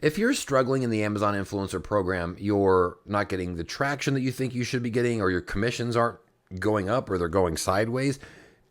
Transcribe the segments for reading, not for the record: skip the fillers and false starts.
If you're struggling in the Amazon influencer program, you're not getting the traction that you think you should be getting, or your commissions aren't going up or they're going sideways,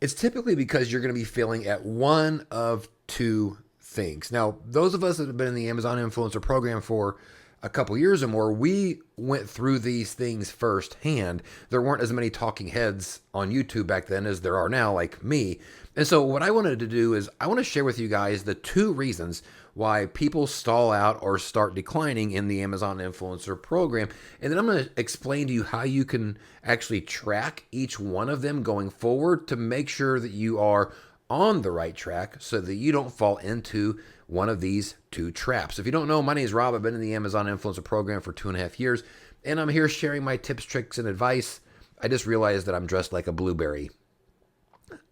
it's typically because you're going to be failing at one of two things. Now, those of us that have been in the Amazon influencer program for a couple years or more, we went through these things firsthand. There weren't as many talking heads on YouTube back then as there are now, like me. And so, what I wanted to do is, I want to share with you guys the two reasons why people stall out or start declining in the Amazon influencer program. And then I'm going to explain to you how you can actually track each one of them going forward to make sure that you are on the right track so that you don't fall into one of these two traps. If you don't know, my name is Rob. I've been in the Amazon influencer program for 2.5 years, and I'm here sharing my tips, tricks, and advice. I just realized that I'm dressed like a blueberry.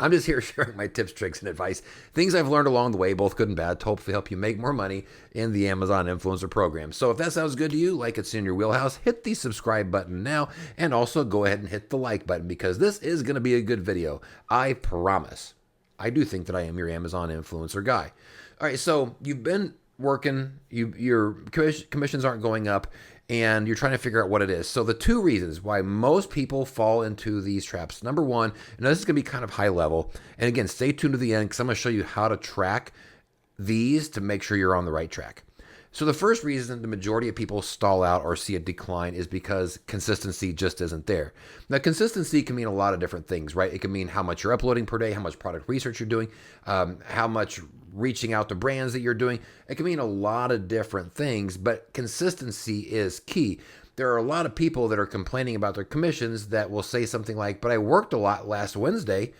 I'm just here sharing my tips, tricks, and advice, things I've learned along the way, both good and bad, to hopefully help you make more money in the Amazon influencer program. So if that sounds good to you, like it's in your wheelhouse, hit the subscribe button now, and also go ahead and hit the like button, because this is going to be a good video. I promise. I do think that I am your Amazon influencer guy. All right, so you've been working, your commissions aren't going up, and you're trying to figure out what it is. So the two reasons why most people fall into these traps. Number one, and this is going to be kind of high level, and again, stay tuned to the end because I'm going to show you how to track these to make sure you're on the right track. So the first reason the majority of people stall out or see a decline is because consistency just isn't there. Now, consistency can mean a lot of different things, right? It can mean how much you're uploading per day, how much product research you're doing, how much reaching out to brands that you're doing. It can mean a lot of different things, but consistency is key. There are a lot of people that are complaining about their commissions that will say something like, but I worked a lot last Wednesday.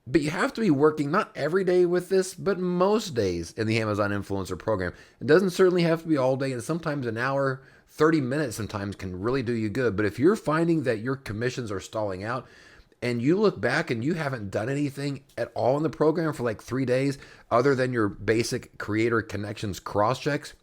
But you have to be working not every day with this, but most days in the Amazon influencer program. It doesn't certainly have to be all day, and sometimes an hour, 30 minutes sometimes can really do you good. But if you're finding that your commissions are stalling out and you look back and you haven't done anything at all in the program for like 3 days other than your basic creator connections cross checks,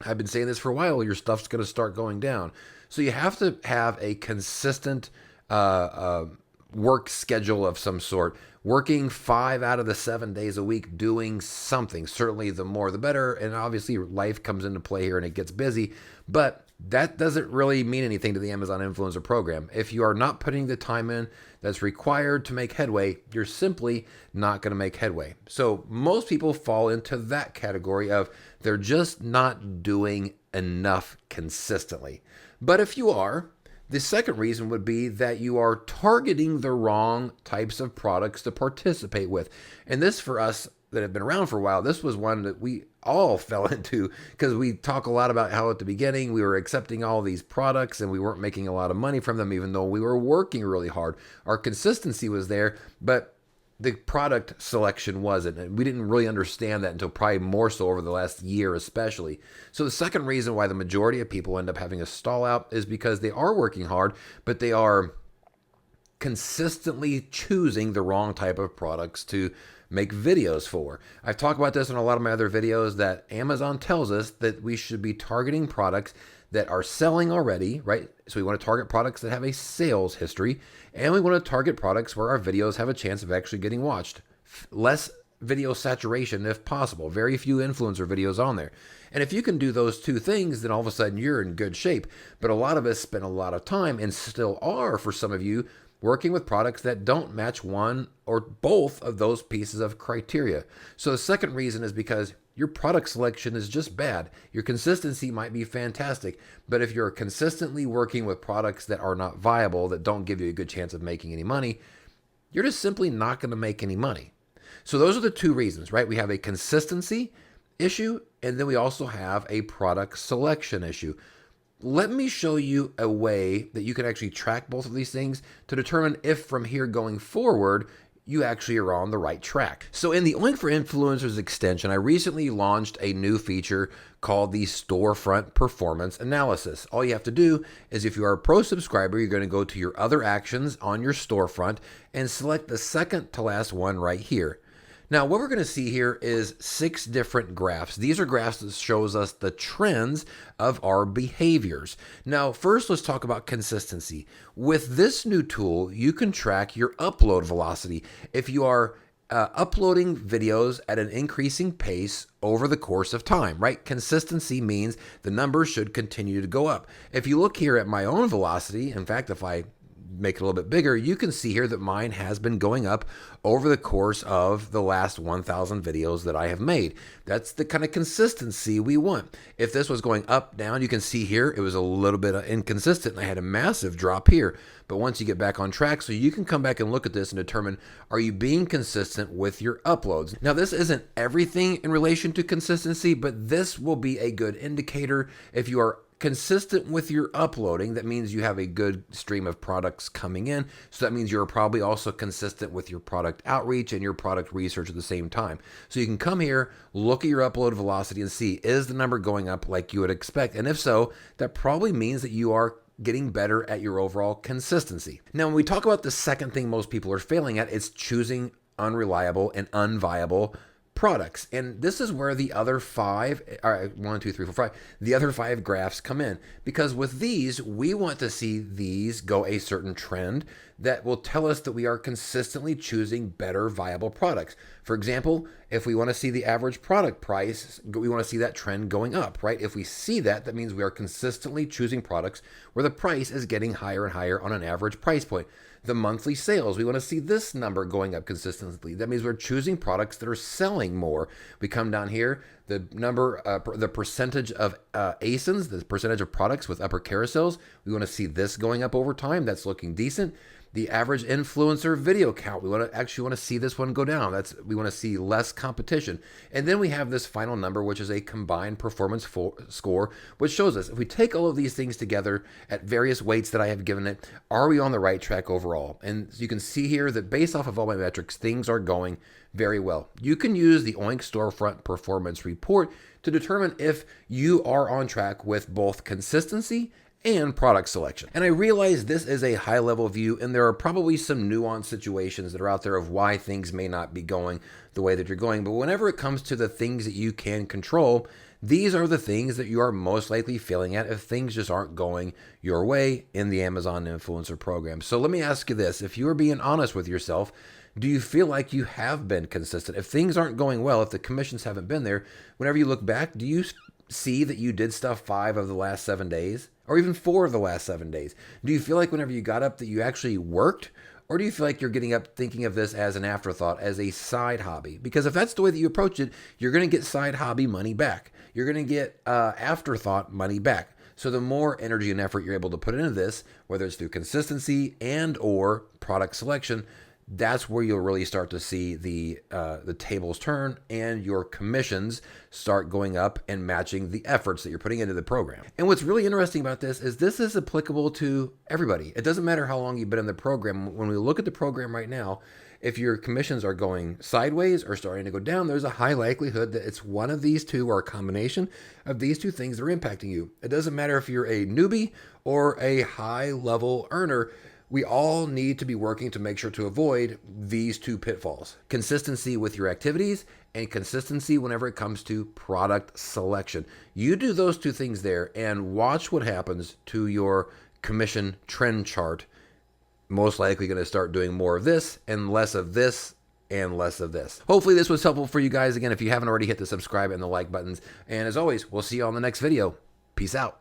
I've been saying this for a while, your stuff's going to start going down. So you have to have a consistent work schedule of some sort, working 5 out of the 7 days a week, doing something. Certainly the more the better, and obviously life comes into play here and it gets busy, but that doesn't really mean anything to the Amazon influencer program. If you are not putting the time in that's required to make headway, you're simply not going to make headway. So most people fall into that category of they're just not doing enough consistently. But if you are, the second reason would be that you are targeting the wrong types of products to participate with. And this, for us that have been around for a while, this was one that we all fell into because we talk a lot about how at the beginning we were accepting all these products and we weren't making a lot of money from them, even though we were working really hard. Our consistency was there, but the product selection wasn't. And we didn't really understand that until probably more so over the last year especially. So the second reason why the majority of people end up having a stall out is because they are working hard, but they are consistently choosing the wrong type of products to make videos for. I've talked about this in a lot of my other videos that Amazon tells us that we should be targeting products that are selling already, right? So we want to target products that have a sales history, and we want to target products where our videos have a chance of actually getting watched. Less video saturation if possible. Very few influencer videos on there. And if you can do those two things, then all of a sudden you're in good shape. But a lot of us spend a lot of time, and still are for some of you, working with products that don't match one or both of those pieces of criteria. So the second reason is because your product selection is just bad. Your consistency might be fantastic, but if you're consistently working with products that are not viable, that don't give you a good chance of making any money, you're just simply not going to make any money. So those are the two reasons, right? We have a consistency issue, and then we also have a product selection issue. Let me show you a way that you can actually track both of these things to determine if from here going forward, you actually are on the right track. So in the Oink for Influencers extension, I recently launched a new feature called the Storefront Performance Analysis. All you have to do is, if you are a pro subscriber, you're going to go to your other actions on your storefront and select the second to last one right here. Now, what we're going to see here is 6 different graphs. These are graphs that shows us the trends of our behaviors. Now, first, let's talk about consistency. With this new tool, you can track your upload velocity. If you are uploading videos at an increasing pace over the course of time, right? Consistency means the numbers should continue to go up. If you look here at my own velocity, in fact, if I make it a little bit bigger, you can see here that mine has been going up over the course of the last 1,000 videos that I have made. That's the kind of consistency we want. If this was going up, down, you can see here it was a little bit inconsistent. I had a massive drop here. But once you get back on track, so you can come back and look at this and determine, are you being consistent with your uploads? Now, this isn't everything in relation to consistency, but this will be a good indicator. If you are consistent with your uploading, that means you have a good stream of products coming in. So that means you're probably also consistent with your product outreach and your product research at the same time. So you can come here, look at your upload velocity and see, is the number going up like you would expect? And if so, that probably means that you are getting better at your overall consistency. Now, when we talk about the second thing most people are failing at, it's choosing unreliable and unviable products. And this is where the other five, all right, 1, 2, 3, 4, 5, the other 5 graphs come in. Because with these, we want to see these go a certain trend that will tell us that we are consistently choosing better viable products. For example, if we want to see the average product price, we want to see that trend going up, right? If we see that, that means we are consistently choosing products where the price is getting higher and higher on an average price point. The monthly sales, we want to see this number going up consistently. That means we're choosing products that are selling more. We come down here, the number, the percentage of ASINs, the percentage of products with upper carousels, we want to see this going up over time. That's looking decent. The average influencer video count, we want to see this one go down. We want to see less competition. And then we have this final number, which is a combined performance score, which shows us if we take all of these things together at various weights that I have given it, are we on the right track overall? And you can see here that based off of all my metrics, things are going very well. You can use the Oink Storefront Performance Report to determine if you are on track with both consistency and product selection. And I realize this is a high level view, and there are probably some nuanced situations that are out there of why things may not be going the way that you're going. But whenever it comes to the things that you can control, these are the things that you are most likely failing at if things just aren't going your way in the Amazon Influencer program. So let me ask you this. If you are being honest with yourself, do you feel like you have been consistent? If things aren't going well, if the commissions haven't been there, whenever you look back, do you see that you did stuff 5 of the last 7 days? Or even 4 of the last 7 days? Do you feel like whenever you got up that you actually worked? Or do you feel like you're getting up thinking of this as an afterthought, as a side hobby? Because if that's the way that you approach it, you're going to get side hobby money back. You're going to get afterthought money back. So the more energy and effort you're able to put into this, whether it's through consistency and or product selection, that's where you'll really start to see the tables turn and your commissions start going up and matching the efforts that you're putting into the program. And what's really interesting about this is applicable to everybody. It doesn't matter how long you've been in the program. When we look at the program right now, if your commissions are going sideways or starting to go down, there's a high likelihood that it's one of these two or a combination of these two things that are impacting you. It doesn't matter if you're a newbie or a high level earner. We all need to be working to make sure to avoid these two pitfalls: consistency with your activities and consistency whenever it comes to product selection. You do those two things there and watch what happens to your commission trend chart. Most likely going to start doing more of this and less of this and less of this. Hopefully this was helpful for you guys. Again, if you haven't already, hit the subscribe and the like buttons. And as always, we'll see you on the next video. Peace out.